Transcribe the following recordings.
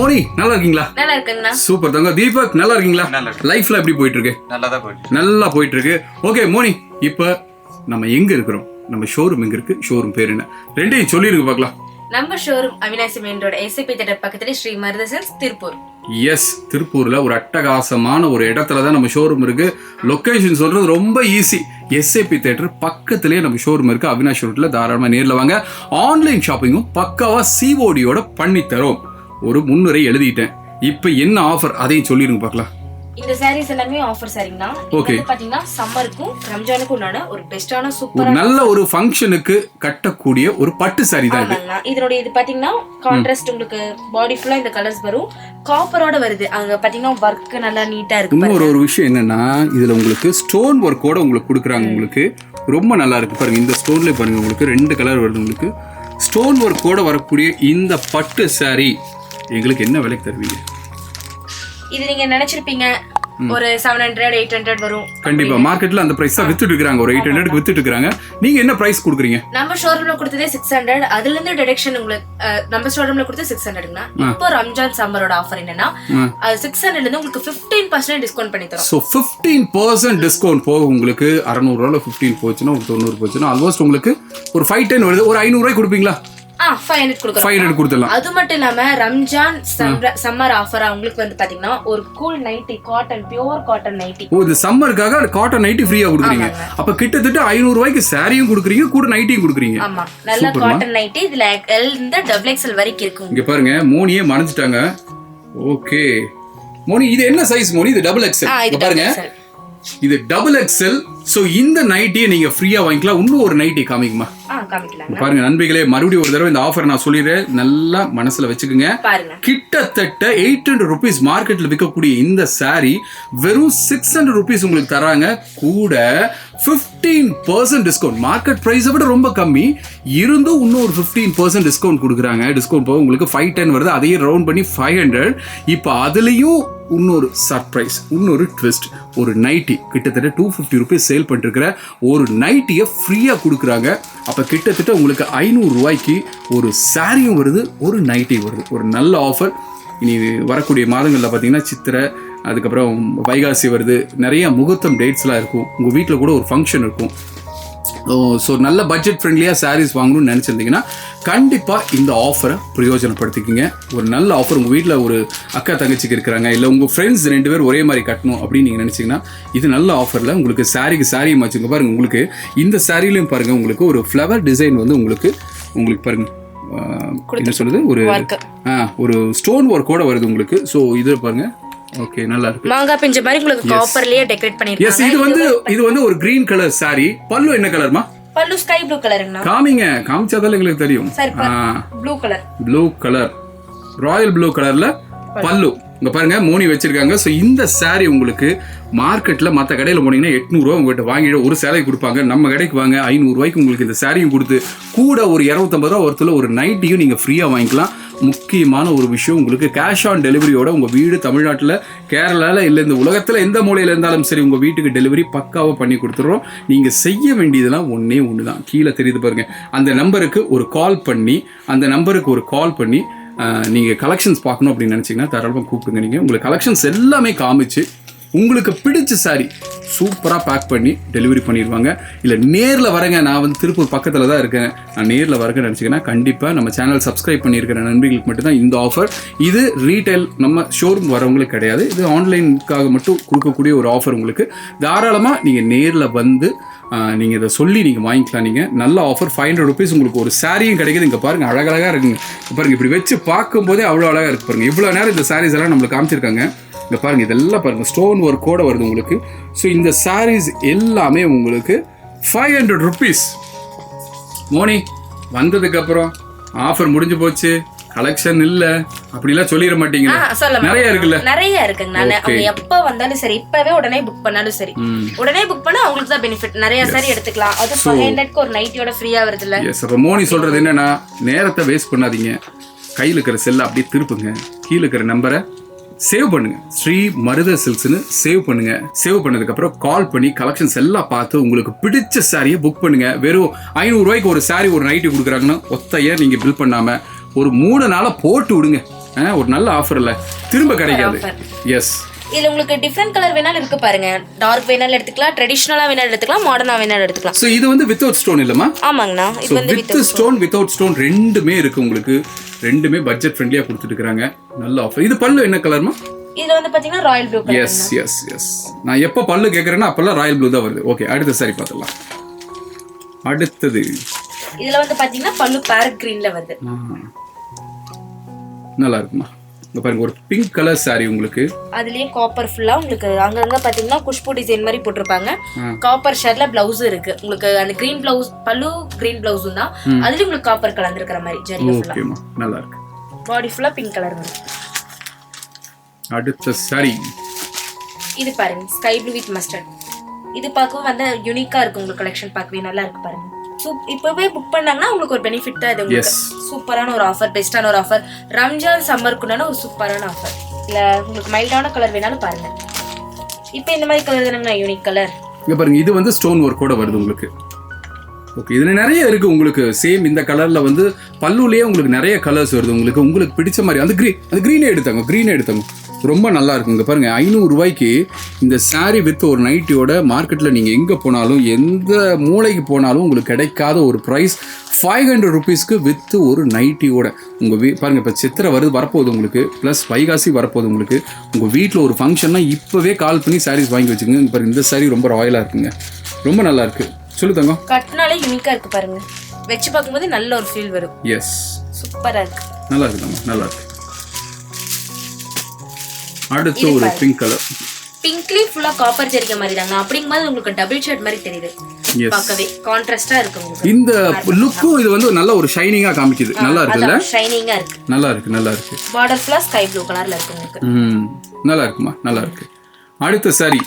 மோனி நல்லா இருக்கீங்களா? நல்லா இருக்கேங்கண்ணா. சூப்பர் தங்க. தீபக் நல்லா இருக்கீங்களா? லைஃப்ல எப்படி போயிட்டு இருக்கு? நல்லா போயிட்டு இருக்கு. ஓகே மோனி, இப்ப நம்ம எங்க இருக்கிறோம்? நம்ம ஷோரூம் எங்க இருக்கு? ஷோரூம் பேர் என்ன? ரெண்டையும் சொல்லிருக்கு பார்க்கலாம். நம்ம showroom Avinashi main road SAP theatre பக்கத்துல ஸ்ரீ மருத சில்க்ஸ் திருப்பூர். எஸ், திருப்பூர்ல ஒரு அட்டகாசமான ஒரு இடத்துல தான் நம்ம ஷோரூம் இருக்கு. லொகேஷன் சொல்றது ரொம்ப ஈஸி. SAP தியேட்டர் பக்கத்திலேயே நம்ம ஷோரூம் இருக்கு. அவினாசி ரோட்ல தாராளமா நேர்ல வாங்க. ஆன்லைன் ஷாப்பிங்கும் பக்காவா COD-யோட பண்ணி தரோம். ஒரு முன்னுரை எழுதிட்டேன். இப்ப என்ன ஆஃபர் அதையும் சொல்லிருங்க பார்க்கலாம். இந்த சாரீஸ் எல்லாமே ஆஃபர் சாரிங்கண்ணா. ஓகே, பாத்தீங்கன்னா சம்மருக்கும் ரம்ஜானுக்கும் உண்டான ஒரு பெஸ்டான சூப்பர் நல்ல ஒரு ஃபங்க்ஷனுக்கு கட்டக்கூடிய ஒரு பட்டு சாரி தான் இது. இதோட இது பாத்தீங்கன்னா கான்ட்ராஸ்ட் உங்களுக்கு பாடி ஃபுல்லா இந்த கலர்ஸ் வரும். காப்பரோட வருது. அங்க பாத்தீங்கன்னா வர்க் நல்லா நீட்டா இருக்கு. இன்னொரு ஒரு விஷயம் என்னன்னா, இதுல உங்களுக்கு ஸ்டோன் ஒர்க்கோட உங்களுக்கு கொடுக்குறாங்க. உங்களுக்கு ரொம்ப நல்லா இருக்கு பாருங்க. இந்த ஸ்டோன்ல பாருங்க, உங்களுக்கு 2 கலர் வருது. உங்களுக்கு ஸ்டோன் ஒர்க்கோட வரக்கூடிய இந்த பட்டு சாரி எங்களுக்கு என்ன விலைக்கு தருவீங்க? இது நீங்க நினைச்சிருப்பீங்க ஒரு 700 800 வரும். கண்டிப்பா மார்க்கெட்ல அந்த பிரைஸ் தான் வித்துட்டு இருக்காங்க. ஒரு 800க்கு வித்துட்டு இருக்காங்க. நீங்க என்ன பிரைஸ் கொடுக்குறீங்க? நம்ம ஷோரூம்ல கொடுத்ததே 600. அதுல இருந்து டிடக்ஷன் உங்களுக்கு நம்ம ஷோரூம்ல கொடுத்தது 600ங்கண்ணா. இப்போ ரம்ஜான் சம்மரோட ஆஃபர் என்னன்னா 600ல இருந்து உங்களுக்கு 15% டிஸ்கவுண்ட் பண்ணி தரோம். சோ 15% டிஸ்கவுண்ட் போக உங்களுக்கு 600 ரூபாய்ல 15 போச்சுன்னா ஒரு 90 போச்சுன்னா ஆல்மோஸ்ட் உங்களுக்கு ஒரு 510 வருது. ஒரு 500 ரூபாய் கொடுப்பீங்களா? 500 கொடுத்துடலாம். அது மட்டும் இல்லாம ரம்ஜான் சம்மர் ஆஃபரா உங்களுக்கு வந்து பாத்தீங்கன்னா ஒரு cool nighty cotton pure cotton nighty. ஓ, இந்த சம்மருக்காக காட்டன் நைட்டி ஃப்ரீயா கொடுக்குறீங்க. அப்ப கிட்டத்தட்ட 500 ரூபாய்க்கு சாரியும் கொடுக்குறீங்க, கூட நைட்டியும் கொடுக்குறீங்க. ஆமா, நல்ல காட்டன் நைட்டி. இதுல L இருந்து XXL வரைக்கும் இருக்கு. இங்க பாருங்க, மோனியே மறந்துட்டாங்க. ஓகே மோனி, இது என்ன சைஸ் மோனி? இது XXL. பாருங்க, இது XXL. சோ இந்த நைட்டியை நீங்க ஃப்ரீயா வாங்கிக்கலாம். இன்னும் ஒரு நைட்டி காமிக்குமா? பாருங்க நண்பர்களே, மறுபடியும் ஒரு தடவை இந்த ஆஃபர் நான் சொல்லிடுறேன், நல்லா மனசுல வச்சுக்கோங்க. கிட்டத்தட்ட 800 rupees மார்க்கெட்ல விற்கக்கூடிய இந்த சாரி வெறும் 600 rupees உங்களுக்கு தராங்க. கூட 15% டிஸ்கவுண்ட். மார்க்கெட் பிரைஸை விட ரொம்ப கம்மி இருந்தும் இன்னும் ஒரு 15% டிஸ்கவுண்ட் கொடுக்குறாங்க. டிஸ்கவுண்ட் போக உங்களுக்கு 510 வருது. அதையே ரவுண்ட் பண்ணி 500. இப்போ அதுலயும் இன்னொரு சர்ப்ரைஸ், இன்னொரு ட்விஸ்ட். ஒரு நைட்டி கிட்டத்தட்ட 250 rupees சேல் பண்ணிருக்கிற ஒரு நைட்டியை ஃப்ரீயா கொடுக்குறாங்க. அப்ப கிட்டத்தட்ட உங்களுக்கு 500 ரூபாய்க்கு ஒரு சாரியும் வருது, ஒரு நைட்டி வருது. ஒரு நல்ல ஆஃபர். இனி வரக்கூடிய மாதங்களில் பார்த்தீங்கன்னா சித்திரை, அதுக்கப்புறம் வைகாசி வருது. நிறைய முகூர்த்தம் டேட்ஸ்லாம் இருக்கும். உங்கள் வீட்டில் கூட ஒரு ஃபங்க்ஷன் இருக்கும். ஸோ நல்ல பட்ஜெட் ஃப்ரெண்ட்லியாக சாரீஸ் வாங்கணும்னு நினச்சிருந்தீங்கன்னா கண்டிப்பாக இந்த ஆஃபரை பிரயோஜனப்படுத்திக்கிங்க. ஒரு நல்ல ஆஃபர். உங்கள் வீட்டில் ஒரு அக்கா தங்கச்சிக்கு இருக்கிறாங்க, இல்லை உங்கள் ஃப்ரெண்ட்ஸ் 2 பேர் ஒரே மாதிரி கட்டணும் அப்படின்னு நீங்கள் நினச்சிங்கன்னா இது நல்ல ஆஃபரில் உங்களுக்கு சாரிக்கு சாரி வச்சுங்க. பாருங்கள், உங்களுக்கு இந்த சாரிலையும் பாருங்கள், உங்களுக்கு ஒரு ஃப்ளவர் டிசைன் வந்து உங்களுக்கு பாருங்கள் என்ன சொல்லுது, ஒரு ஸ்டோன் ஒர்க்கோட வருது உங்களுக்கு. ஸோ இது பாருங்கள். ஓகே, நல்லா இருக்கு. மாங்கா பிஞ்ச மாதிரி உங்களுக்கு காப்பர்லயே டெக்கரேட் பண்ணிருக்காங்க. இது வந்து ஒரு கிரீன் கலர் சாரி. பல்லு என்ன கலர்மா? பல்லு ஸ்கை ப்ளூ கலர்ங்கண்ணா. காமிச்சாதான் எங்களுக்கு தெரியும். ப்ளூ கலர், ராயல் ப்ளூ கலர்ல பல்லு. இங்க பாருங்க, மோனி வச்சிருக்காங்க. ஸோ இந்த சாரி உங்களுக்கு மார்க்கெட்ல மற்ற கடையில் போனீங்கன்னா 800 ரூபா உங்ககிட்ட வாங்கிட்டு ஒரு சேலை கொடுப்பாங்க. நம்ம கடைக்கு வாங்க, 500 ரூபாய்க்கு உங்களுக்கு இந்த சாரியும் கொடுத்து கூட ஒரு 250 ரூபா ஒருத்தர் ஒரு நைட்டியும் நீங்க ஃப்ரீயா வாங்கிக்கலாம். முக்கியமான ஒரு விஷயம், உங்களுக்கு கேஷ் ஆன் டெலிவரியோட உங்க வீடு தமிழ்நாட்டில், கேரளாவில், இல்லை இந்த உலகத்தில் எந்த மூலையில் இருந்தாலும் சரி உங்க வீட்டுக்கு டெலிவரி பக்காவாக பண்ணி கொடுத்துட்றோம். நீங்க செய்ய வேண்டியதெல்லாம் ஒன்னே ஒன்று தான். கீழே தெரியுது பாருங்க, அந்த நம்பருக்கு ஒரு கால் பண்ணி நீங்கள் கலெக்ஷன்ஸ் பார்க்கணும் அப்படின்னு நினச்சிங்கன்னா தாராளமாக கூப்பிடுங்க. நீங்கள் உங்களுக்கு கலெக்ஷன்ஸ் எல்லாமே காமிச்சு உங்களுக்கு பிடிச்ச சாரி சூப்பராக பேக் பண்ணி டெலிவரி பண்ணிடுவாங்க. இல்லை நேரில் வரங்க, நான் வந்து திருப்பூர் பக்கத்தில் தான் இருக்கேன், நான் நேரில் வரேன்னு நினச்சிங்கன்னா கண்டிப்பாக நம்ம சேனல் சப்ஸ்கிரைப் பண்ணியிருக்கிற நண்பர்களுக்கு மட்டும்தான் இந்த ஆஃபர். இது ரீட்டைல் நம்ம ஷோரூம் வரவங்களுக்கு கிடையாது. இது ஆன்லைனுக்காக மட்டும் கொடுக்கக்கூடிய ஒரு ஆஃபர். உங்களுக்கு தாராளமாக நீங்கள் நேரில் வந்து நீங்கள் இதை சொல்லி நீங்கள் வாங்கிக்கலாம். நீங்கள் நல்ல ஆஃபர். 500 rupees உங்களுக்கு ஒரு சாரியும் கிடைக்குது. இங்கே பாருங்கள், அழகழகாக இருக்குங்க. பாருங்கள், இப்படி வச்சு பார்க்கும்போதே அவ்வளோ அழகாக இருக்குது பாருங்கள். இவ்வளோ நேரம் இந்த சாரீஸ் எல்லாம் நம்மளுக்கு காமிச்சிருக்காங்க. இங்கே பாருங்கள், இதெல்லாம் பாருங்கள் ஸ்டோன் ஒர்க்கோட வருது உங்களுக்கு. ஸோ இந்த சாரீஸ் எல்லாமே உங்களுக்கு 500 rupees. மோனி வந்ததுக்கப்புறம் ஆஃபர் முடிஞ்சு போச்சு, கலெக்ஷன் இல்ல அப்படிலாம் சொல்லிட மாட்டீங்க. நிறைய இருக்குங்க. அவங்க எப்ப வந்தாலும் சரி, இப்பவே உடனே புக் பண்ணாலும் சரி, உடனே புக் பண்ணா அவங்களுக்கு தான் பெனிஃபிட். நிறைய சாரி எடுத்துக்கலாம். அது 500க்கு ஒரு நைட்டியோட ஃப்ரீயா வருது இல்ல. எஸ். அப்ப மோனி சொல்றது என்னன்னா, நேரத்தை வேஸ்ட் பண்ணாதீங்க. கையில் இருக்கிற செல்ல அப்படியே திருப்புங்க, கீழே இருக்கிற நம்பரை சேவ் பண்ணுங்க, ஸ்ரீ மருத சில்க்ஸ்னு சேவ் பண்ணுங்க. சேவ் பண்ணதுக்கு அப்புறம் கால் பண்ணி கலெக்ஷன்ஸ் எல்லாம் பார்த்து உங்களுக்கு பிடிச்ச சாரியை புக் பண்ணுங்க. வெறும் 500 ரூபாய்க்கு ஒரு சாரி ஒரு நைட்டி கொடுக்குறாங்கன்னா ஒத்தையா நீங்க பில் பண்ணாம ஒரு 3 நாளா போட்டு விடுங்க. ஒரு நல்ல ஆஃபர் இல்ல, திரும்ப கிடைக்காது. எஸ், இதுல உங்களுக்கு டிஃபரெண்ட் கலர் வேணாலும் இருக்கு பாருங்க. டார்க் வேணாலும் எடுத்துக்கலாம், ட்ரெடிஷனலா வேணாலும் எடுத்துக்கலாம், மாடர்னா வேணாலும் எடுத்துக்கலாம். சோ இது வந்து வித்அவுட் ஸ்டோன் இல்லமா? ஆமாங்கண்ணா, இது வந்து வித் ஸ்டோன் வித்அவுட் ஸ்டோன் ரெண்டுமே இருக்கு உங்களுக்கு. ரெண்டுமே பட்ஜெட் ஃப்ரெண்ட்லியா கொடுத்துட்டு இருக்காங்க. நல்ல ஆஃபர். இது பல்லு என்ன கலர்மா? இதுல வந்து பாத்தீங்கன்னா royal blue colour. Yes yes yes, நான் எப்ப பல்லு கேக்குறேன்னா அப்பெல்லாம் ராயல் ப்ளூ தான் வருது. ஓகே, அடுத்த சாரி பார்த்துடலாம். அடுத்தது இதுல வந்து பாத்தீங்கன்னா பல்லு பேரட் கிரீன்ல வருது. நல்லா இருக்குமா? இங்க பாருங்க, ஒரு பிங்க் கலர் சாரி உங்களுக்கு. அதுலயே காப்பர் ஃபுல்லா உங்களுக்கு அங்கங்க பாத்தீங்கன்னா குஷ்பு டிசைன் மாதிரி போட்டுருப்பாங்க. காப்பர் ஷேட்ல பிளவுஸ் இருக்கு உங்களுக்கு. அந்த கிரீன் பிளவுஸ், பல்லு கிரீன் பிளவுஸும் தான். அதுல உங்களுக்கு காப்பர் கலர் இருக்கிற மாதிரி ஜரி ஃபுல்லா. ஓகேமா, நல்லா இருக்கு. பாடி ஃபுல்லா பிங்க் கலர் வரும். அடுத்த சாரி இது பாருங்க, ஸ்கை ப்ளூ வித் மஸ்டர்ட். இது பார்க்கவும் வந்து யூனிக்கா இருக்கு உங்களுக்கு. கலெக்ஷன் பார்க்கவே நல்லா இருக்கு பாருங்க. இப்பவே புக் பண்ணாங்கன்னா உங்களுக்கு ஒரு பெனிஃபிட் தான் இது. உங்களுக்கு சூப்பரான ஒரு ஆஃபர், பெஸ்டான ஒரு ஆஃபர், ரம்ஜான் சம்மருக்குண்டான ஒரு சூப்பரான ஆஃபர். இல்ல உங்களுக்கு மைல்டான கலர் வேணாலும் பாருங்க. இப்போ இந்த மாதிரி கலர் தானே யூனிக் கலர். இங்க பாருங்க, இது வந்து ஸ்டோன் ஒர்க்கோட வருது உங்களுக்கு. ஓகே, இதுல நிறைய இருக்கு உங்களுக்கு. சேம் இந்த கலர்ல வந்து பல்லுலயே உங்களுக்கு நிறைய கலர்ஸ் வருது உங்களுக்கு. உங்களுக்கு பிடிச்ச மாதிரி அந்த கிரீனே எடுத்தாங்க. ரொம்ப நல்லா இருக்குங்க. பாருங்க, 500 ரூபாய்க்கு இந்த சாரி வித் ஒரு நைட்டியோட மார்க்கெட்ல நீங்க எங்க போனாலும், எந்த மூளைக்கு போனாலும் உங்களுக்கு கிடைக்காத ஒரு பிரைஸ். 500 ருபீஸ்க்கு வித் ஒரு நைட்டியோட உங்க பாருங்க, இப்ப சித்திரை வரப்போகுது உங்களுக்கு, பிளஸ் வைகாசி வரப்போகுது உங்களுக்கு. உங்க வீட்டுல ஒரு ஃபங்க்ஷன்னா இப்பவே கால் பண்ணி சாரீஸ் வாங்கி வச்சுக்கோங்க. பாருங்க, இந்த சாரி ரொம்ப ராயலா இருக்குங்க, ரொம்ப நல்லா இருக்கு. சொல்லு தங்கம். கட்டினாலே யூனிக்கா இருக்கு பாருங்க. வெச்சு பார்க்கும்போது நல்ல ஒரு ஃபீல் வரும். எஸ், சூப்பரா இருக்கு. நல்லா இருக்கு தங்கம், நல்லா இருக்கு. அடுத்து ஒரு பிங்க் கலர். பிங்க்லி ஃபுல்லா காப்பர் ஜரிகை மாதிரி தாங்க. அப்படிங்கும்போது உங்களுக்கு டபுள் ஷேட் மாதிரி தெரியுது. பார்க்கவே கான்ட்ராஸ்டா இருக்கு உங்களுக்கு. இந்த லுக்கும் இது வந்து நல்ல ஒரு ஷைனிங்கா காமிக்குது. நல்லா இருக்குல்ல? ஷைனிங்கா இருக்கு. நல்லா இருக்கு. பார்டர் ஃபுல்லா ஸ்கை ப்ளூ கலர்ல இருக்கு உங்களுக்கு. நல்லா இருக்குமா? நல்லா இருக்கு. அடுத்த சாரி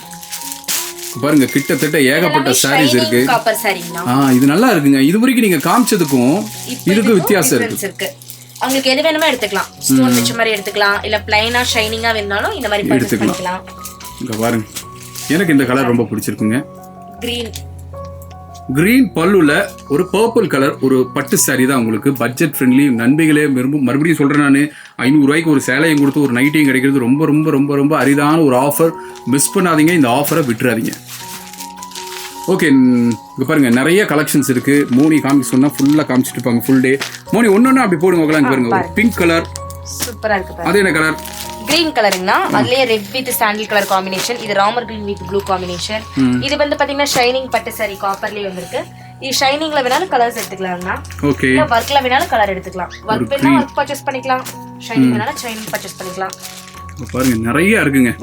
பாருங்க, கிட்டத்தட்ட ஏகப்பட்ட சாரீஸ் இருக்கு. காப்பர் சாரிங்களா? இது நல்லா இருக்குங்க. இது வரைக்கும் நீங்க காமிச்சதுக்கும் இதுக்கு வித்தியாசம் இருக்கு. உங்களுக்கு எது வேணுமோ எடுத்துக்கலாம். ஸ்டோன் வச்ச மாதிரி எடுத்துக்கலாம், இல்ல பிளைனா ஷைனிங்கா வேணாலும் இந்த மாதிரி எடுத்துக்கலாம். இங்க பாருங்க, எனக்கு இந்த கலர் ரொம்ப பிடிச்சிருக்குங்க. கிரீன் பல்லுல ஒரு பர்பிள் கலர் ஒரு பட்டு சாரி தான் உங்களுக்கு. Budget friendly. நண்பர்களே, மறுபடியும் சொல்றேன், நான் 500 ரூபாய்க்கு ஒரு சேலையும் கொடுத்து ஒரு நைட்டையும் கிடைக்கிறது ரொம்ப ரொம்ப ரொம்ப ரொம்ப அரிதான ஒரு ஆஃபர். மிஸ் பண்ணாதீங்க, இந்த ஆஃபரை விட்டுறாதீங்க. ஓகே, இங்க பாருங்க, நிறைய கலெக்ஷன்ஸ் இருக்கு. மோனி காமிக்க சொன்னா ஃபுல்லா காமிச்சிட்டு இருப்பாங்க ஃபுல் டே. மோனி ஒன்னொன்னா அப்படி போடுங்க. பாருங்க, ஒரு பிங்க் கலர் சூப்பரா இருக்கு. அது என்ன கலர்? கிரீன் கலருங்கண்ணா. அதுலயே red with sandal colour combination. இது Ramar green with blue combination. இது வந்து பாத்தீங்கன்னா ஷைனிங் பட்டு சாரி காப்பர்லயே வந்திருக்கு. இது ஷைனிங்ல வேணாலும் கலர்ஸ் எடுத்துக்கலாம்னா. ஓகே, இல்ல வர்க்ல வேணாலும் கலர் எடுத்துக்கலாம். வர்க் வேணா வர்க் பர்ச்சேஸ் பண்ணிக்கலாம், ஷைனிங் வேணாலும் ஷைனிங் பர்ச்சேஸ் பண்ணிக்கலாம். பாருங்க, நிறைய இருக்குங்க.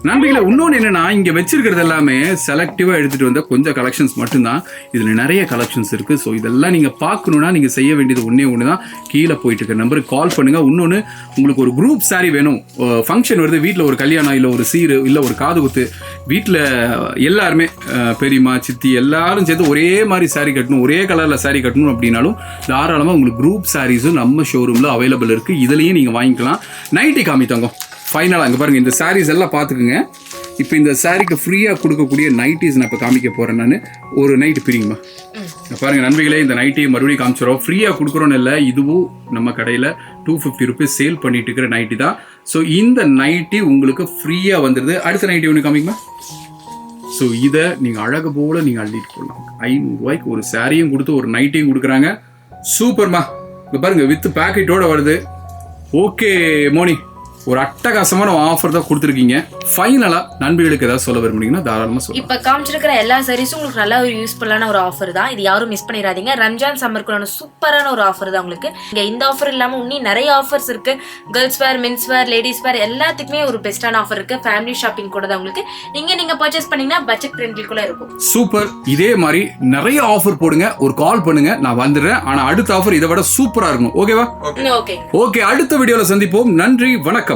நண்பர்களே, இன்னொன்று என்னன்னா, இங்க வச்சிருக்கிறது எல்லாமே செலக்டிவா எடுத்துட்டு வந்த கொஞ்சம் கலெக்ஷன்ஸ் மட்டும்தான். இதுல நிறைய கலெக்ஷன்ஸ் இருக்கு. ஸோ இதெல்லாம் நீங்க பார்க்கணும்னா நீங்க செய்ய வேண்டியது ஒண்ணு தான். கீழே போயிட்டு இருக்க நம்பருக்கு கால் பண்ணுங்க. இன்னொன்று, உங்களுக்கு ஒரு குரூப் சாரி வேணும், ஃபங்க்ஷன் வருது, வீட்டில் ஒரு கல்யாணம், இல்லை ஒரு சீரு, இல்லை ஒரு காது குத்து, வீட்டில் எல்லாருமே பெரியம்மா சித்தி எல்லாரும் சேர்த்து ஒரே மாதிரி சாரி கட்டணும், ஒரே கலர்ல சாரி கட்டணும் அப்படின்னாலும் தாராளமாக உங்களுக்கு குரூப் சாரீஸும் நம்ம ஷோரூம்ல அவைலபிள் இருக்கு. இதுலயும் நீங்க வாங்கிக்கலாம். நைட்டி காமித்தாங்க ஃபைனலாக. அங்கே பாருங்க, இந்த சாரீஸ் எல்லாம் பார்த்துக்குங்க. இப்போ இந்த சாரிக்கு ஃப்ரீயாக கொடுக்கக்கூடிய நைட்டிஸ் நான் இப்போ காமிக்க போகிறேன். நான் ஒரு நைட்டு பிரியுமா பாருங்க நண்பர்களே, இந்த நைட்டி மறுபடியும் காமிச்சிடும். ஃப்ரீயாக கொடுக்குறோன்னு இல்லை, இதுவும் நம்ம கடையில் 250 ருபீஸ் சேல் பண்ணிட்டு இருக்கிற நைட்டி தான். ஸோ இந்த நைட்டி உங்களுக்கு ஃப்ரீயாக வந்துடுது. அடுத்த நைட்டி ஒன்று காமிக்குமா? ஸோ இதை நீங்கள் அழகு போல் நீங்கள் அள்ளிட்டு போடலாம். 500 ரூபாய்க்கு ஒரு சாரியும் கொடுத்து ஒரு நைட்டியும் கொடுக்குறாங்க. சூப்பர்மா. இப்போ பாருங்க, வித் பேக்கெட்டோட வருது. ஓகே மோனி, ஒரு அட்டகாசமான ஆஃபர் தான் கொடுத்துருக்கீங்க. ஃபைனலா நண்பர்களுக்கு ஏதாவது சொல்ல விரும்புனீங்கன்னா தாராளமா சொல்லுங்க. இப்ப காமிச்சிருக்கிற எல்லா சாரீஸும் உங்களுக்கு நல்ல ஒரு யூஸ்ஃபுல்லான ஒரு ஆஃபர் தான். இது யாரும் மிஸ் பண்ணிடாதீங்க. ரம்ஜான் சம்மருக்குள்ள சூப்பரான ஒரு ஆஃபர் தான் உங்களுக்கு. இங்க இந்த ஆஃபர் இல்லாம இன்னும் நிறைய ஆஃபர்ஸ் இருக்கு. கேர்ள்ஸ் வேர், மென்ஸ் வேர், லேடிஸ் வேர் எல்லாத்துக்குமே ஒரு பெஸ்டான ஆஃபர் இருக்கு. ஃபேமிலி ஷாப்பிங் கூட தான் உங்களுக்கு. நீங்க பர்ச்சேஸ் பண்ணீங்கன்னா பட்ஜெட் ஃப்ரெண்ட்லிக்குள்ள இருக்கும். சூப்பர். இதே மாதிரி நிறைய ஆஃபர் போடுங்க, ஒரு கால் பண்ணுங்க, நான் வந்துடுறேன். ஆனா அடுத்த ஆஃபர் இதை விட சூப்பரா இருக்கும். ஓகேவா? ஓகே. ஓகே, அடுத்த வீடியோல சந்திப்போம். நன்றி, வணக்கம்.